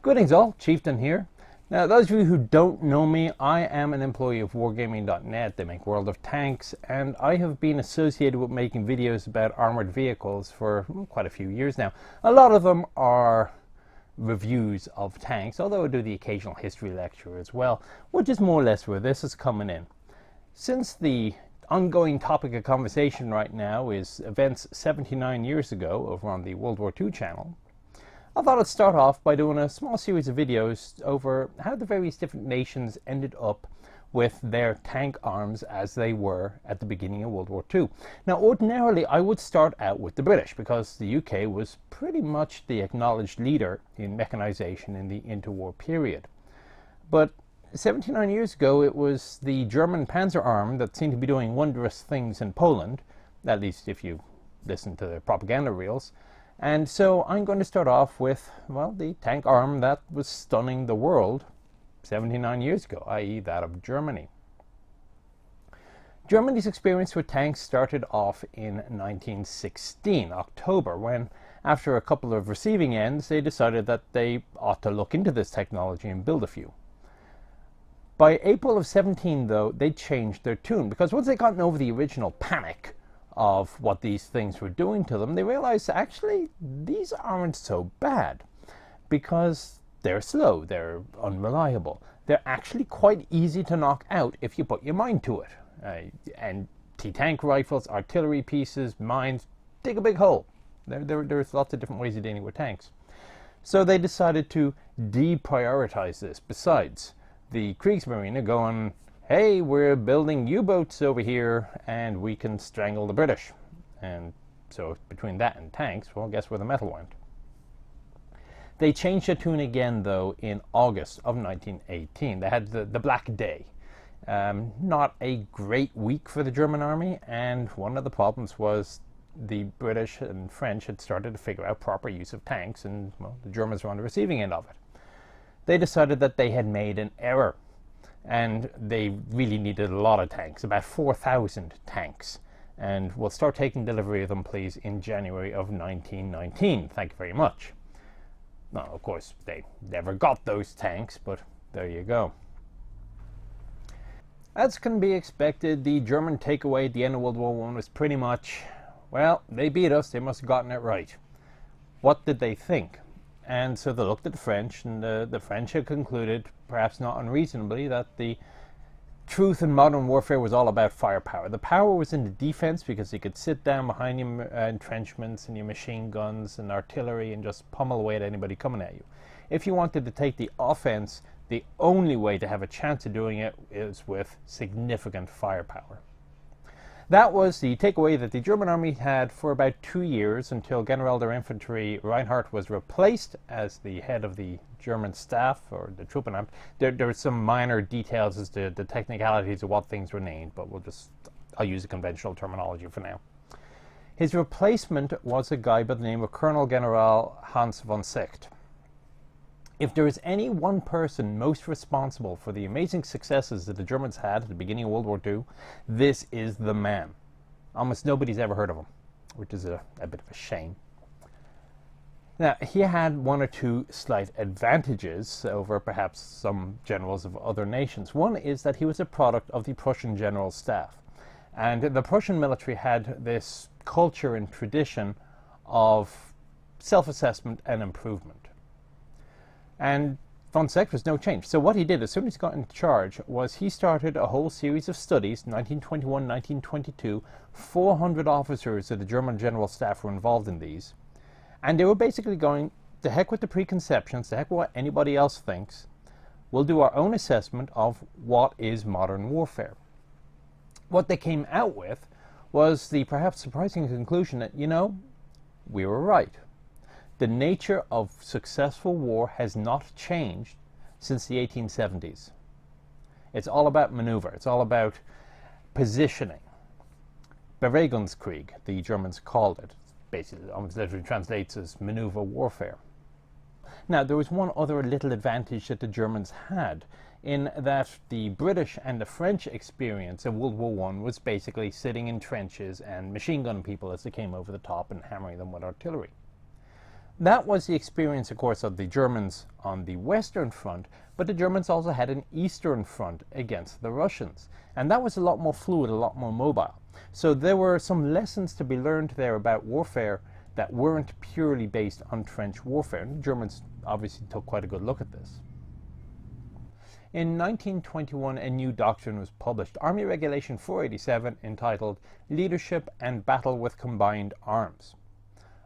Greetings all, Chieftain here. Now, those of you who don't know me, I am an employee of Wargaming.net. They make World of Tanks, and I have been associated with making videos about armored vehicles for quite a few years now. A lot of them are reviews of tanks, although I do the occasional history lecture as well, which is more or less where this is coming in. Since the ongoing topic of conversation right now is events 79 years ago over on the World War II channel, I thought I'd start off by doing a small series of videos over how the various different nations ended up with their tank arms as they were at the beginning of World War II. Now, ordinarily, I would start out with the British because the UK was pretty much the acknowledged leader in mechanization in the interwar period. But 79 years ago, it was the German Panzer arm that seemed to be doing wondrous things in Poland, at least if you listen to the propaganda reels. And so I'm going to start off with, well, the tank arm that was stunning the world 79 years ago, i.e. that of Germany. Germany's experience with tanks started off in 1916, October, when, after a couple of receiving ends, they decided that they ought to look into this technology and build a few. By April of 17, though, they changed their tune, because once they'd gotten over the original panic of what these things were doing to them, they realized actually these aren't so bad, because they're slow, they're unreliable, they're actually quite easy to knock out if you put your mind to it. Anti-tank rifles, artillery pieces, mines, dig a big hole. There's lots of different ways of dealing with tanks. So they decided to deprioritize this. Besides, the Kriegsmarine going, hey, we're building U-boats over here and we can strangle the British. And so between that and tanks, well, guess where the metal went? They changed the tune again, though, in August of 1918. They had the Black Day. Not a great week for the German army, and one of the problems was the British and French had started to figure out proper use of tanks, and well, the Germans were on the receiving end of it. They decided that they had made an error, and they really needed a lot of tanks, about 4,000 tanks. And we'll start taking delivery of them, please, in January of 1919. Thank you very much. Now, of course, they never got those tanks, but there you go. As can be expected, the German takeaway at the end of World War I was pretty much, well, they beat us, they must have gotten it right. What did they think? And so they looked at the French, and the French had concluded, perhaps not unreasonably, that the truth in modern warfare was all about firepower. The power was in the defense because you could sit down behind your entrenchments and your machine guns and artillery and just pummel away at anybody coming at you. If you wanted to take the offense, the only way to have a chance of doing it is with significant firepower. That was the takeaway that the German army had for about 2 years until General der Infanterie Reinhardt was replaced as the head of the German staff, or the Truppenamt. There were some minor details as to the technicalities of what things were named, but I'll use the conventional terminology for now. His replacement was a guy by the name of Colonel General Hans von Seeckt. If there is any one person most responsible for the amazing successes that the Germans had at the beginning of World War II, this is the man. Almost nobody's ever heard of him, which is a bit of a shame. Now, he had one or two slight advantages over perhaps some generals of other nations. One is that he was a product of the Prussian General Staff. And the Prussian military had this culture and tradition of self-assessment and improvement. And von Seeckt was no change. So what he did as soon as he got in charge was he started a whole series of studies, 1921, 1922, 400 officers of the German General Staff were involved in these. And they were basically going, to heck with the preconceptions, to heck with what anybody else thinks. We'll do our own assessment of what is modern warfare. What they came out with was the perhaps surprising conclusion that, you know, we were right. The nature of successful war has not changed since the 1870s. It's all about maneuver. It's all about positioning. Bewegungskrieg, the Germans called it. Basically, almost literally translates as maneuver warfare. Now, there was one other little advantage that the Germans had, in that the British and the French experience of World War I was basically sitting in trenches and machine gun people as they came over the top and hammering them with artillery. That was the experience, of course, of the Germans on the Western Front, but the Germans also had an Eastern Front against the Russians. And that was a lot more fluid, a lot more mobile. So there were some lessons to be learned there about warfare that weren't purely based on trench warfare. And the Germans obviously took quite a good look at this. In 1921, a new doctrine was published, Army Regulation 487, entitled Leadership and Battle with Combined Arms.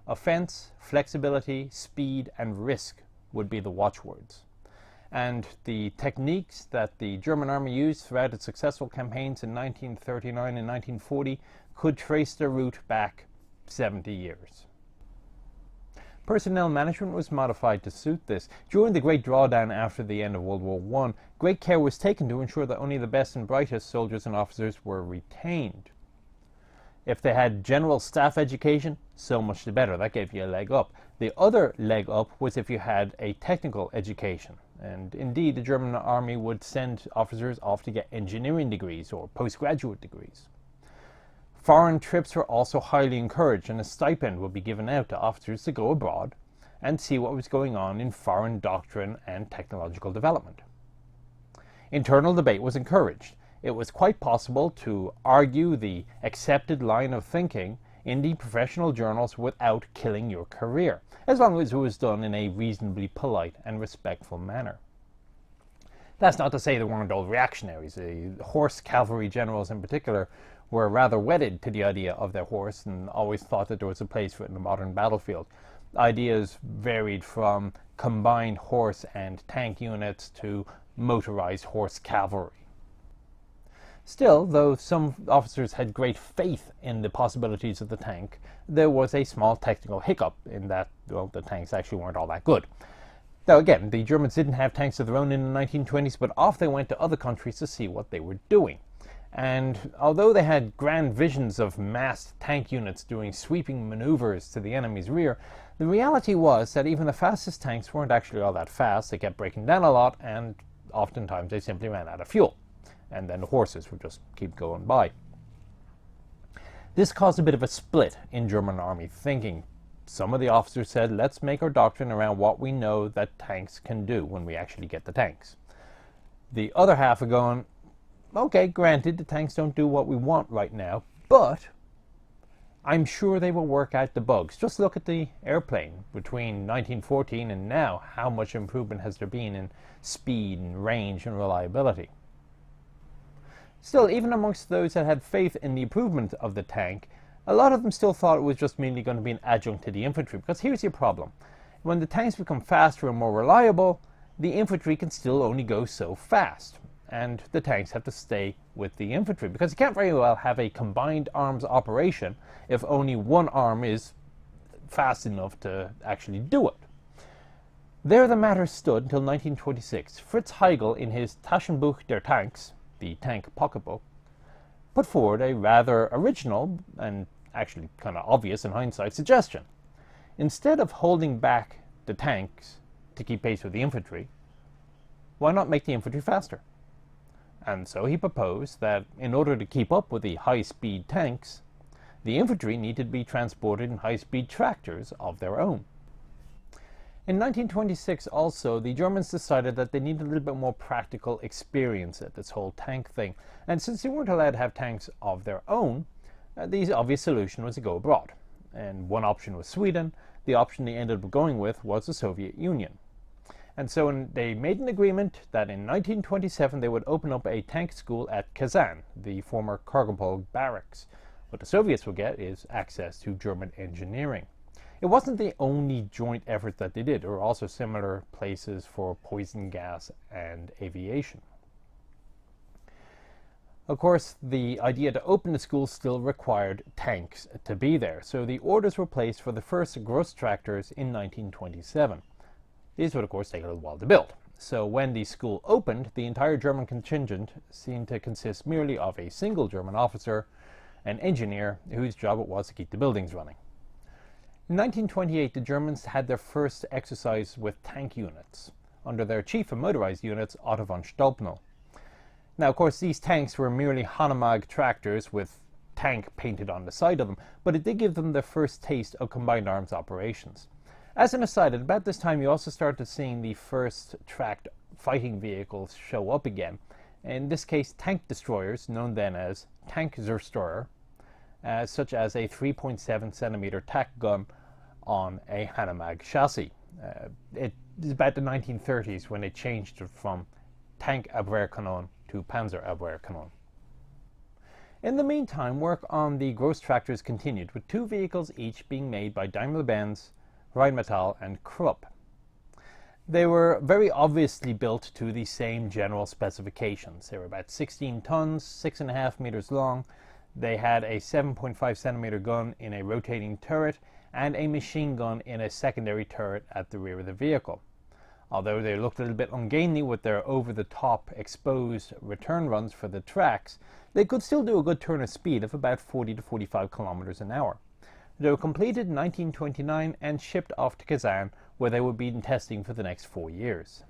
Offense, flexibility, speed, and risk would be the watchwords. And the techniques that the German army used throughout its successful campaigns in 1939 and 1940 could trace their route back 70 years. Personnel management was modified to suit this. During the Great Drawdown after the end of World War I, great care was taken to ensure that only the best and brightest soldiers and officers were retained. If they had general staff education, so much the better. That gave you a leg up. The other leg up was if you had a technical education. And indeed, the German army would send officers off to get engineering degrees or postgraduate degrees. Foreign trips were also highly encouraged, and a stipend would be given out to officers to go abroad and see what was going on in foreign doctrine and technological development. Internal debate was encouraged. It was quite possible to argue the accepted line of thinking in the professional journals without killing your career, as long as it was done in a reasonably polite and respectful manner. That's not to say there weren't old reactionaries. The horse cavalry generals in particular were rather wedded to the idea of their horse and always thought that there was a place for it in the modern battlefield. Ideas varied from combined horse and tank units to motorized horse cavalry. Still, though some officers had great faith in the possibilities of the tank, there was a small technical hiccup in that, well, the tanks actually weren't all that good. Now again, the Germans didn't have tanks of their own in the 1920s, but off they went to other countries to see what they were doing. And although they had grand visions of massed tank units doing sweeping maneuvers to the enemy's rear, the reality was that even the fastest tanks weren't actually all that fast. They kept breaking down a lot, and oftentimes they simply ran out of fuel. And then the horses would just keep going by. This caused a bit of a split in German army thinking. Some of the officers said, let's make our doctrine around what we know that tanks can do when we actually get the tanks. The other half are going, okay, granted, the tanks don't do what we want right now, but I'm sure they will work out the bugs. Just look at the airplane between 1914 and now. How much improvement has there been in speed and range and reliability? Still, even amongst those that had faith in the improvement of the tank, a lot of them still thought it was just merely going to be an adjunct to the infantry. Because here's your problem. When the tanks become faster and more reliable, the infantry can still only go so fast. And the tanks have to stay with the infantry. Because you can't very well have a combined arms operation if only one arm is fast enough to actually do it. There the matter stood until 1926. Fritz Heigl, in his Taschenbuch der Tanks, the tank pocketbook, put forward a rather original and actually kind of obvious in hindsight suggestion. Instead of holding back the tanks to keep pace with the infantry, why not make the infantry faster? And so he proposed that in order to keep up with the high-speed tanks, the infantry needed to be transported in high-speed tractors of their own. In 1926 also, the Germans decided that they needed a little bit more practical experience at this whole tank thing. And since they weren't allowed to have tanks of their own, the obvious solution was to go abroad. And one option was Sweden. The option they ended up going with was the Soviet Union. And so they made an agreement that in 1927 they would open up a tank school at Kazan, the former Kargopol barracks. What the Soviets would get is access to German engineering. It wasn't the only joint effort that they did. There were also similar places for poison gas and aviation. Of course, the idea to open the school still required tanks to be there, so the orders were placed for the first Gross tractors in 1927. These would, of course, take a little while to build. So when the school opened, the entire German contingent seemed to consist merely of a single German officer, an engineer, whose job it was to keep the buildings running. In 1928, the Germans had their first exercise with tank units, under their chief of motorized units, Otto von Stolpnagel. Now, of course, these tanks were merely Hanomag tractors with tank painted on the side of them, but it did give them their first taste of combined arms operations. As an aside, at about this time you also started seeing the first tracked fighting vehicles show up again. In this case, tank destroyers, known then as tank Zersteuer, such as a 3.7 centimeter tack gun on a Hanomag chassis. It is about the 1930s when they changed it from Tank Abwehrkanone to Panzer Abwehrkanone. In the meantime, work on the Großtractors continued, with 2 vehicles each being made by Daimler-Benz, Rheinmetall and Krupp. They were very obviously built to the same general specifications. They were about 16 tons, 6.5 meters long. They had a 7.5 centimeter gun in a rotating turret and a machine gun in a secondary turret at the rear of the vehicle. Although they looked a little bit ungainly with their over-the-top exposed return runs for the tracks, they could still do a good turn of speed of about 40 to 45 kilometers an hour. They were completed in 1929 and shipped off to Kazan, where they would be in testing for the next 4 years.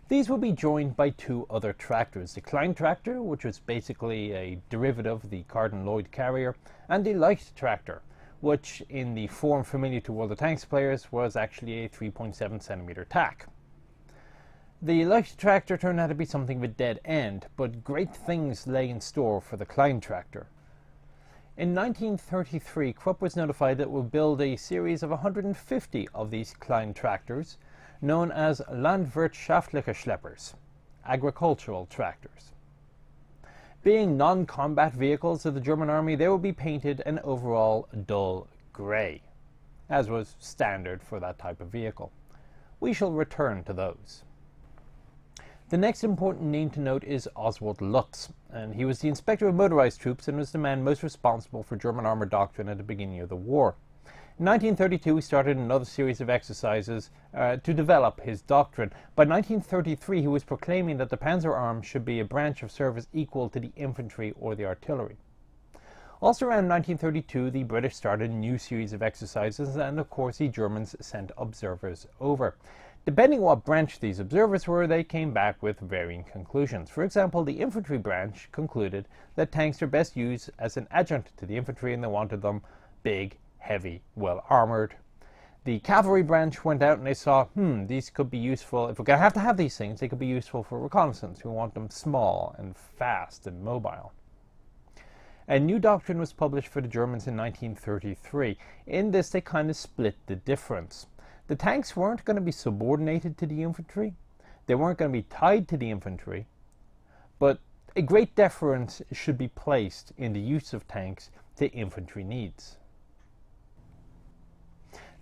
These will be joined by 2 other tractors, the Klein Tractor, which was basically a derivative of the Carden-Lloyd carrier, and the Light Tractor, which in the form familiar to World of Tanks players was actually a 3.7 centimeter tack. The Light Tractor turned out to be something of a dead end, but great things lay in store for the Klein Tractor. In 1933, Krupp was notified that it would build a series of 150 of these Klein Tractors, known as Landwirtschaftliche Schleppers, agricultural tractors. Being non-combat vehicles of the German army, they would be painted an overall dull grey, as was standard for that type of vehicle. We shall return to those. The next important name to note is Oswald Lutz, and he was the inspector of motorized troops and was the man most responsible for German armor doctrine at the beginning of the war. In 1932, he started another series of exercises to develop his doctrine. By 1933, he was proclaiming that the panzer arm should be a branch of service equal to the infantry or the artillery. Also around 1932, the British started a new series of exercises, and of course the Germans sent observers over. Depending what branch these observers were, they came back with varying conclusions. For example, the infantry branch concluded that tanks are best used as an adjunct to the infantry, and they wanted them big, heavy, well armored. The cavalry branch went out and they saw, these could be useful. If we're going to have these things, they could be useful for reconnaissance. We want them small and fast and mobile. A new doctrine was published for the Germans in 1933. In this, they kind of split the difference. The tanks weren't going to be subordinated to the infantry. They weren't going to be tied to the infantry. But a great deference should be placed in the use of tanks to infantry needs.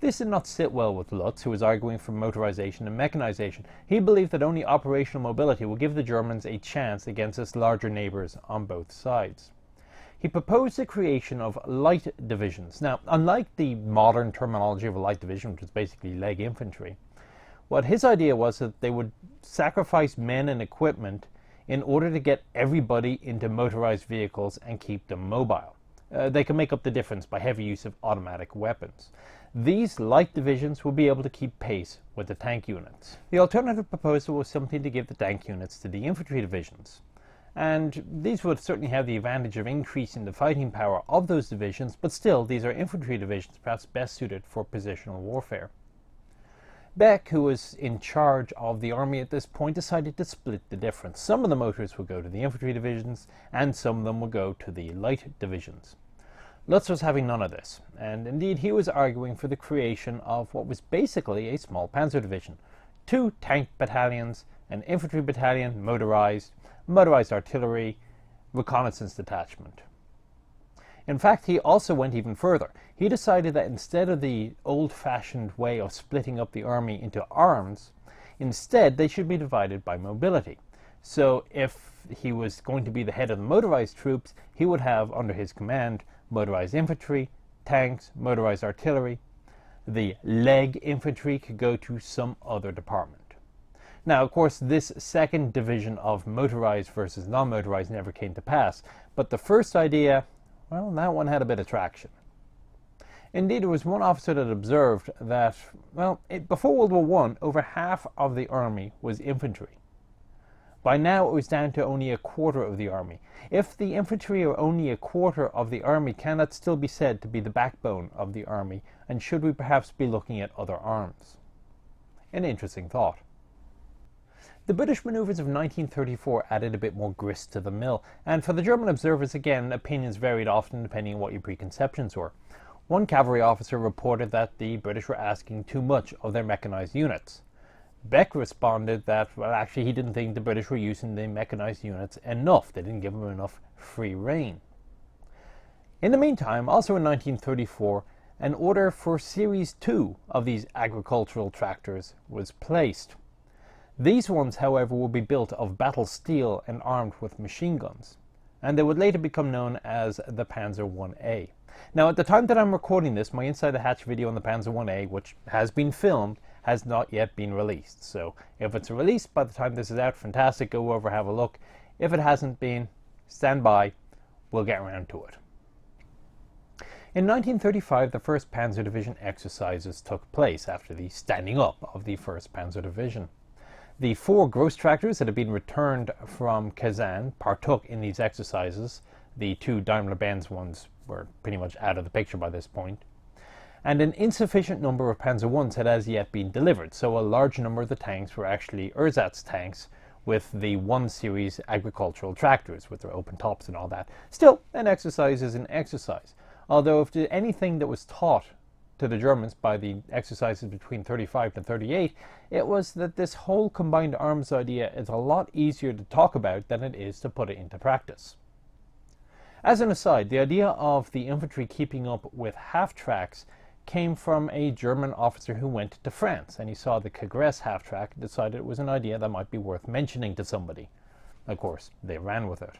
This did not sit well with Lutz, who was arguing for motorization and mechanization. He believed that only operational mobility would give the Germans a chance against its larger neighbors on both sides. He proposed the creation of light divisions. Now, unlike the modern terminology of a light division, which is basically leg infantry, what his idea was that they would sacrifice men and equipment in order to get everybody into motorized vehicles and keep them mobile. They can make up the difference by heavy use of automatic weapons. These light divisions will be able to keep pace with the tank units. The alternative proposal was something to give the tank units to the infantry divisions. And these would certainly have the advantage of increasing the fighting power of those divisions, but still, these are infantry divisions perhaps best suited for positional warfare. Beck, who was in charge of the army at this point, decided to split the difference. Some of the motors would go to the infantry divisions, and some of them would go to the light divisions. Lutz was having none of this, and indeed he was arguing for the creation of what was basically a small panzer division. 2 tank battalions, an infantry battalion, motorized artillery, reconnaissance detachment. In fact, he also went even further. He decided that instead of the old-fashioned way of splitting up the army into arms, instead they should be divided by mobility. So if he was going to be the head of the motorized troops, he would have under his command motorized infantry, tanks, motorized artillery. The leg infantry could go to some other department. Now, of course, this second division of motorized versus non-motorized never came to pass, but the first idea, well, that one had a bit of traction. Indeed, there was one officer that observed that, well, before World War I, over half of the army was infantry. By now it was down to only a quarter of the army. If the infantry are only a quarter of the army, can that still be said to be the backbone of the army, and should we perhaps be looking at other arms? An interesting thought. The British manoeuvres of 1934 added a bit more grist to the mill, and for the German observers again, opinions varied often depending on what your preconceptions were. One cavalry officer reported that the British were asking too much of their mechanized units. Beck responded that, well, actually he didn't think the British were using the mechanized units enough. They didn't give them enough free rein. In the meantime, also in 1934, an order for Series 2 of these agricultural tractors was placed. These ones, however, would be built of battle steel and armed with machine guns, and they would later become known as the Panzer I. Now, at the time that I'm recording this, my Inside the Hatch video on the Panzer I, which has been filmed, has not yet been released. So if it's released by the time this is out, fantastic, go over, have a look. If it hasn't been, stand by, we'll get around to it. In 1935, the 1st Panzer Division exercises took place after the standing up of the 1st Panzer Division. The 4 gross tractors that had been returned from Kazan partook in these exercises. The 2 Daimler-Benz ones were pretty much out of the picture by this point. And an insufficient number of Panzer Is had as yet been delivered, so a large number of the tanks were actually ersatz tanks with the 1 series agricultural tractors with their open tops and all that. Still, an exercise is an exercise. Although if there's anything that was taught to the Germans by the exercises between 35 and 38, it was that this whole combined arms idea is a lot easier to talk about than it is to put it into practice. As an aside, the idea of the infantry keeping up with half-tracks came from a German officer who went to France, and he saw the Congress half-track and decided it was an idea that might be worth mentioning to somebody. Of course, they ran with it.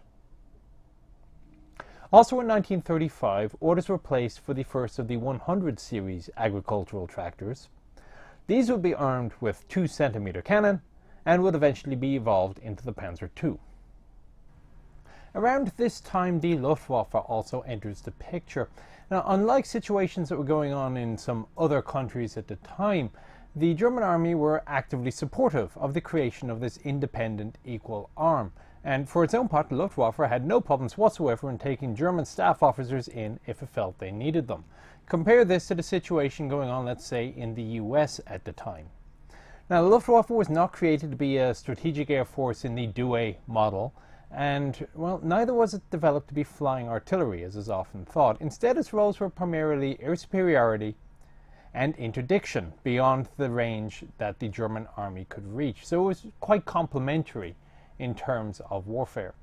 Also in 1935, orders were placed for the first of the 100 series agricultural tractors. These would be armed with 2 centimeter cannon and would eventually be evolved into the Panzer II. Around this time, the Luftwaffe also enters the picture. Now, unlike situations that were going on in some other countries at the time, the German army were actively supportive of the creation of this independent equal arm. And for its own part, the Luftwaffe had no problems whatsoever in taking German staff officers in if it felt they needed them. Compare this to the situation going on, let's say, in the US at the time. Now, the Luftwaffe was not created to be a strategic air force in the Douai model, and, well, neither was it developed to be flying artillery, as is often thought. Instead, its roles were primarily air superiority and interdiction beyond the range that the German army could reach. So it was quite complementary in terms of warfare.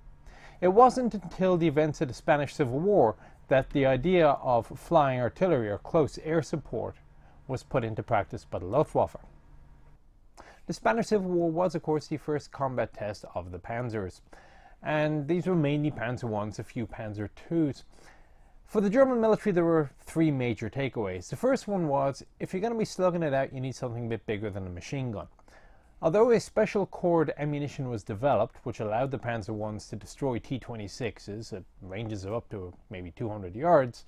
It wasn't until the events of the Spanish Civil War that the idea of flying artillery or close air support was put into practice by the Luftwaffe. The Spanish Civil War was, of course, the first combat test of the Panzers, and these were mainly Panzer Is, a few Panzer IIs. For the German military, there were 3 major takeaways. The first one was, if you're going to be slugging it out, you need something a bit bigger than a machine gun. Although a special cord ammunition was developed, which allowed the Panzer Is to destroy T-26s at ranges of up to maybe 200 yards,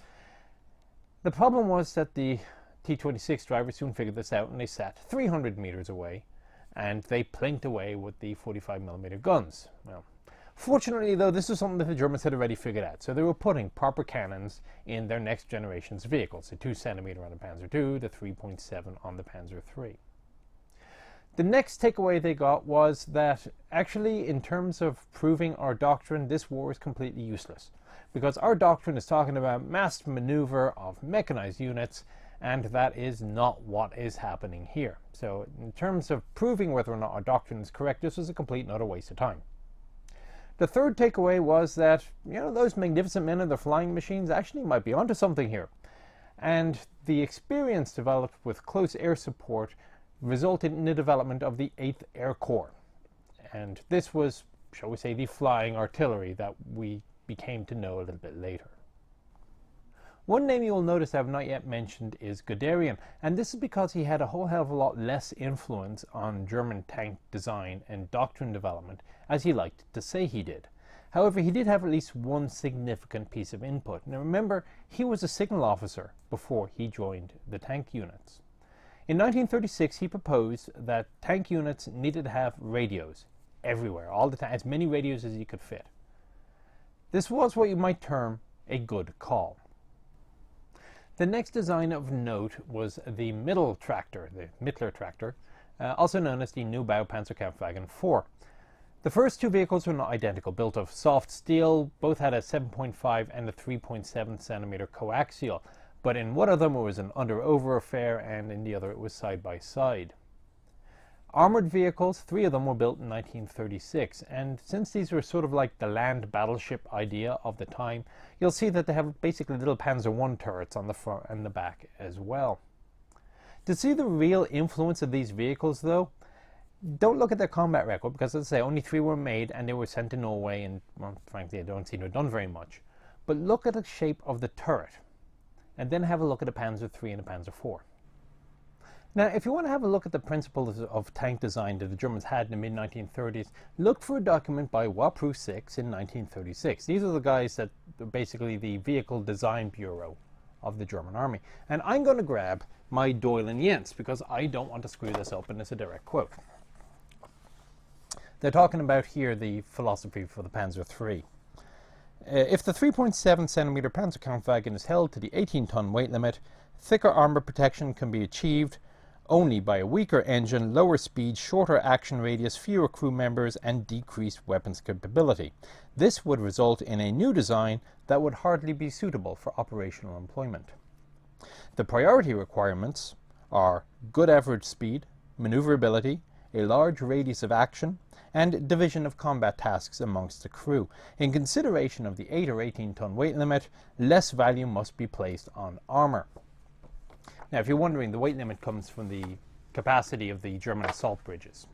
the problem was that the T-26 drivers soon figured this out, and they sat 300 meters away, and they plinked away with the 45mm guns. Well, fortunately, though, this was something that the Germans had already figured out, so they were putting proper cannons in their next generation's vehicles, the 2 centimeter on the Panzer II, the 3.7 on the Panzer III. The next takeaway they got was that actually, in terms of proving our doctrine, this war is completely useless, because our doctrine is talking about massed maneuver of mechanized units, and that is not what is happening here. So in terms of proving whether or not our doctrine is correct, this was a complete and utter waste of time. The third takeaway was that, those magnificent men and their flying machines actually might be onto something here. And the experience developed with close air support resulted in the development of the 8th Air Corps. And this was, shall we say, the flying artillery that we became to know a little bit later. One name you will notice I have not yet mentioned is Guderian, and this is because he had a whole hell of a lot less influence on German tank design and doctrine development, as he liked to say he did. However, he did have at least one significant piece of input. Now remember, he was a signal officer before he joined the tank units. In 1936, he proposed that tank units needed to have radios everywhere, all the time, as many radios as you could fit. This was what you might term a good call. The next design of note was the middle tractor, the Mittler tractor, also known as the Neubau Panzerkampfwagen IV. The first two vehicles were not identical, built of soft steel. Both had a 7.5 and a 3.7 centimeter coaxial, but in one of them it was an under-over affair, and in the other it was side-by-side. Armoured vehicles, three of them were built in 1936, and since these were sort of like the land battleship idea of the time, you'll see that they have basically little Panzer I turrets on the front and the back as well. To see the real influence of these vehicles, though, don't look at their combat record, because as I say, only three were made and they were sent to Norway, and well, frankly, they don't seem to have done very much. But look at the shape of the turret, and then have a look at the Panzer III and the Panzer IV. Now, if you want to have a look at the principles of tank design that the Germans had in the mid-1930s, look for a document by Wapru 6 in 1936. These are the guys that are basically the Vehicle Design Bureau of the German Army. And I'm going to grab my Doyle and Jentz, because I don't want to screw this up, and it's a direct quote. They're talking about here the philosophy for the Panzer III. If the 3.7 centimeter Panzerkampfwagen is held to the 18-ton weight limit, thicker armor protection can be achieved only by a weaker engine, lower speed, shorter action radius, fewer crew members, and decreased weapons capability. This would result in a new design that would hardly be suitable for operational employment. The priority requirements are good average speed, maneuverability, a large radius of action, and division of combat tasks amongst the crew. In consideration of the 8 or 18-ton weight limit, less value must be placed on armor. Now, if you're wondering, the weight limit comes from the capacity of the German assault bridges.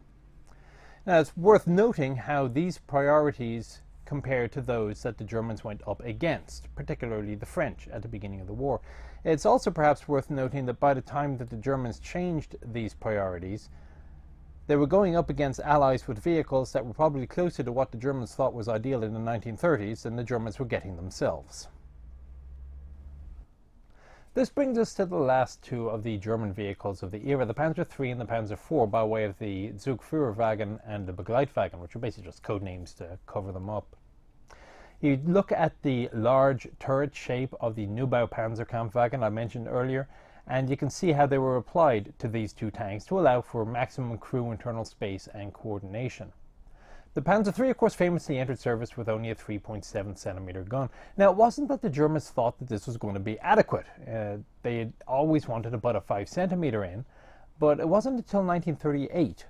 Now, it's worth noting how these priorities compare to those that the Germans went up against, particularly the French at the beginning of the war. It's also perhaps worth noting that by the time that the Germans changed these priorities, they were going up against allies with vehicles that were probably closer to what the Germans thought was ideal in the 1930s than the Germans were getting themselves. This brings us to the last two of the German vehicles of the era, the Panzer III and the Panzer IV, by way of the Zugführerwagen and the Begleitwagen, which are basically just code names to cover them up. You look at the large turret shape of the Neubau Panzerkampfwagen I mentioned earlier, and you can see how they were applied to these two tanks to allow for maximum crew internal space and coordination. The Panzer III, of course, famously entered service with only a 3.7 centimeter gun. Now, it wasn't that the Germans thought that this was going to be adequate. They had always wanted to put a 5 centimeter in, but it wasn't until 1938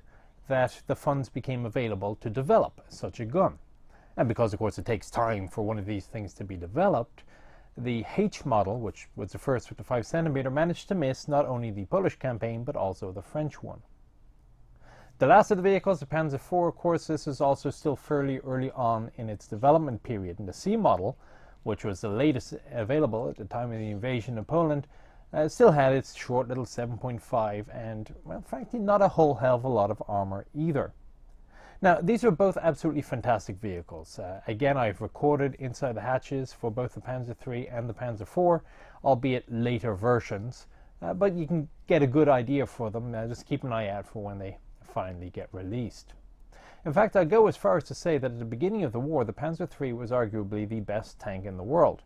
that the funds became available to develop such a gun. And because, of course, it takes time for one of these things to be developed, the H model, which was the first with the 5 centimeter, managed to miss not only the Polish campaign, but also the French one. The last of the vehicles, the Panzer IV, of course, this is also still fairly early on in its development period. And the C model, which was the latest available at the time of the invasion of Poland, still had its short little 7.5 and, well, frankly, not a whole hell of a lot of armor either. Now, these are both absolutely fantastic vehicles. Again, I've recorded inside the hatches for both the Panzer III and the Panzer IV, albeit later versions, but you can get a good idea for them. Just keep an eye out for when they finally get released. In fact, I'd go as far as to say that at the beginning of the war, the Panzer III was arguably the best tank in the world.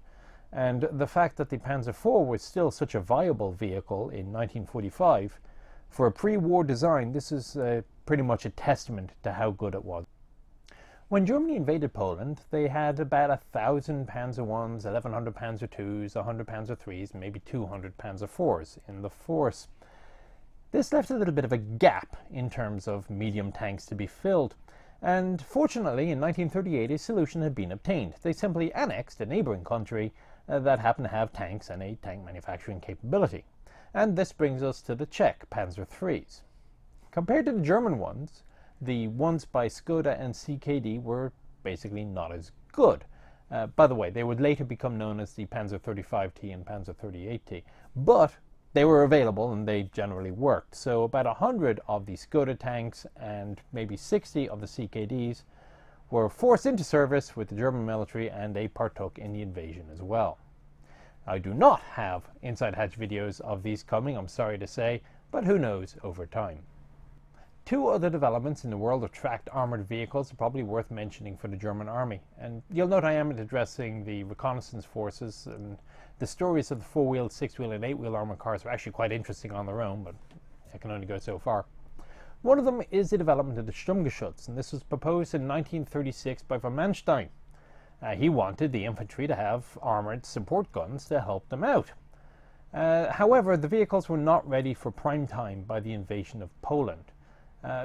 And the fact that the Panzer IV was still such a viable vehicle in 1945, for a pre-war design, this is pretty much a testament to how good it was. When Germany invaded Poland, they had about 1,000 Panzer Is, 1,100 Panzer IIs, 100 Panzer IIIs, maybe 200 Panzer IVs in the force. This left a little bit of a gap in terms of medium tanks to be filled, and fortunately in 1938 a solution had been obtained. They simply annexed a neighbouring country that happened to have tanks and a tank manufacturing capability. And this brings us to the Czech Panzer IIIs. Compared to the German ones, the ones by Skoda and CKD were basically not as good. By the way, they would later become known as the Panzer 35T and Panzer 38T, but they were available and they generally worked. So about 100 of the Skoda tanks and maybe 60 of the CKDs were forced into service with the German military, and they partook in the invasion as well. I do not have inside hatch videos of these coming, I'm sorry to say, but who knows over time. two other developments in the world of tracked armoured vehicles are probably worth mentioning for the German army. And you'll note I am addressing the reconnaissance forces, and the stories of the 4-wheel, 6-wheel and 8-wheel armoured cars are actually quite interesting on their own, but I can only go so far. One of them is the development of the Sturmgeschütz, and this was proposed in 1936 by von Manstein. He wanted the infantry to have armoured support guns to help them out. However, the vehicles were not ready for prime time by the invasion of Poland.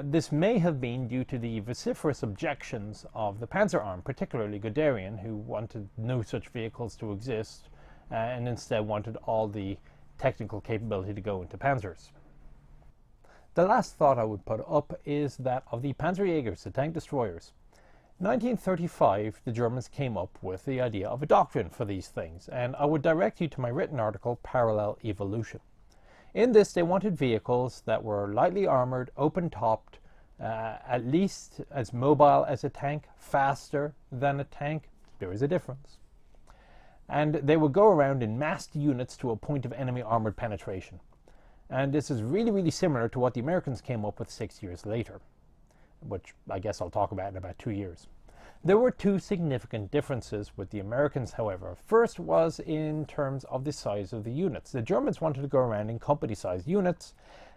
This may have been due to the vociferous objections of the Panzer Arm, particularly Guderian, who wanted no such vehicles to exist and instead wanted all the technical capability to go into panzers. The last thought I would put up is that of the Panzerjägers, the tank destroyers. In 1935, the Germans came up with the idea of a doctrine for these things, and I would direct you to my written article, Parallel Evolution. In this, they wanted vehicles that were lightly armoured, open-topped, at least as mobile as a tank, faster than a tank. There is a difference. And they would go around in massed units to a point of enemy armoured penetration. And this is really, really similar to what the Americans came up with 6 years later, which I guess I'll talk about in about 2 years. There were two significant differences with the Americans, however. First was in terms of the size of the units. The Germans wanted to go around in company-sized units.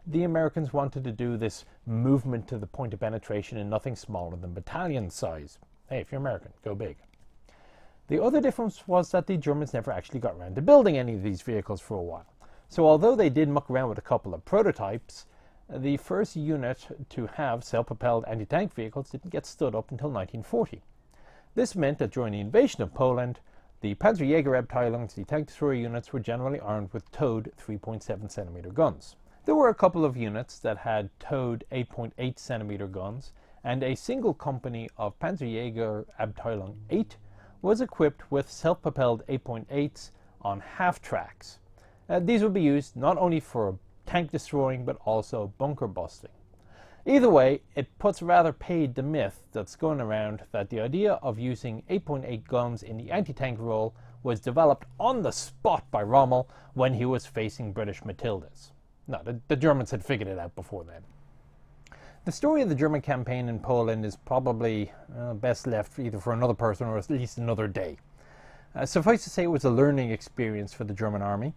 The Americans wanted to do this movement to the point of penetration in nothing smaller than battalion size. Hey, if you're American, go big. The other difference was that the Germans never actually got around to building any of these vehicles for a while. So although they did muck around with a couple of prototypes, the first unit to have self-propelled anti-tank vehicles didn't get stood up until 1940. This meant that during the invasion of Poland, the Panzerjäger Abteilungs, the tank destroyer units, were generally armed with towed 3.7 centimeter guns. There were a couple of units that had towed 8.8 centimeter guns, and a single company of Panzerjäger Abteilung 8 was equipped with self-propelled 8.8s on half-tracks. These would be used not only for tank destroying but also bunker busting. Either way, it puts rather paid the myth that's going around that the idea of using 8.8 guns in the anti-tank role was developed on the spot by Rommel when he was facing British Matildas. No, the Germans had figured it out before then. The story of the German campaign in Poland is probably best left either for another person or at least another day. Suffice to say, it was a learning experience for the German army.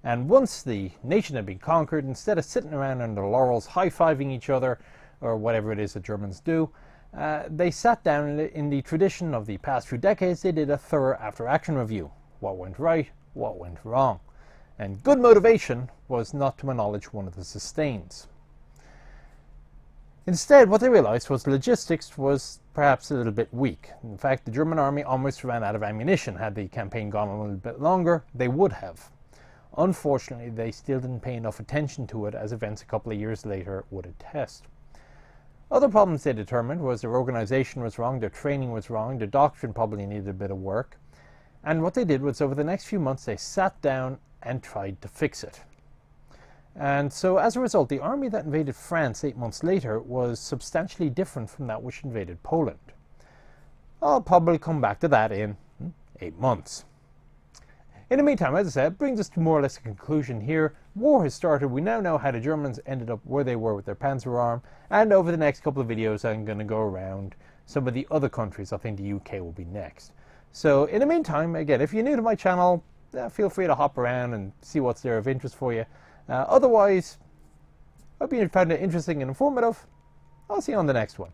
And once the nation had been conquered, instead of sitting around on their laurels high-fiving each other, or whatever it is that Germans do, they sat down in the tradition of the past few decades. They did a thorough after-action review. What went right, what went wrong. And good motivation was not, to my knowledge, one of the sustains. Instead, what they realized was logistics was perhaps a little bit weak. In fact, the German army almost ran out of ammunition. Had the campaign gone a little bit longer, they would have. Unfortunately, they still didn't pay enough attention to it, as events a couple of years later would attest. Other problems they determined was their organization was wrong, their training was wrong, their doctrine probably needed a bit of work. And what they did was, over the next few months, they sat down and tried to fix it. And so, as a result, the army that invaded France 8 months later was substantially different from that which invaded Poland. I'll probably come back to that in 8 months. In the meantime, as I said, brings us to more or less a conclusion here. War has started. We now know how the Germans ended up where they were with their Panzer Arm. And over the next couple of videos, I'm going to go around some of the other countries. I think the UK will be next. So in the meantime, again, if you're new to my channel, feel free to hop around and see what's there of interest for you. Otherwise, I hope you found it interesting and informative. I'll see you on the next one.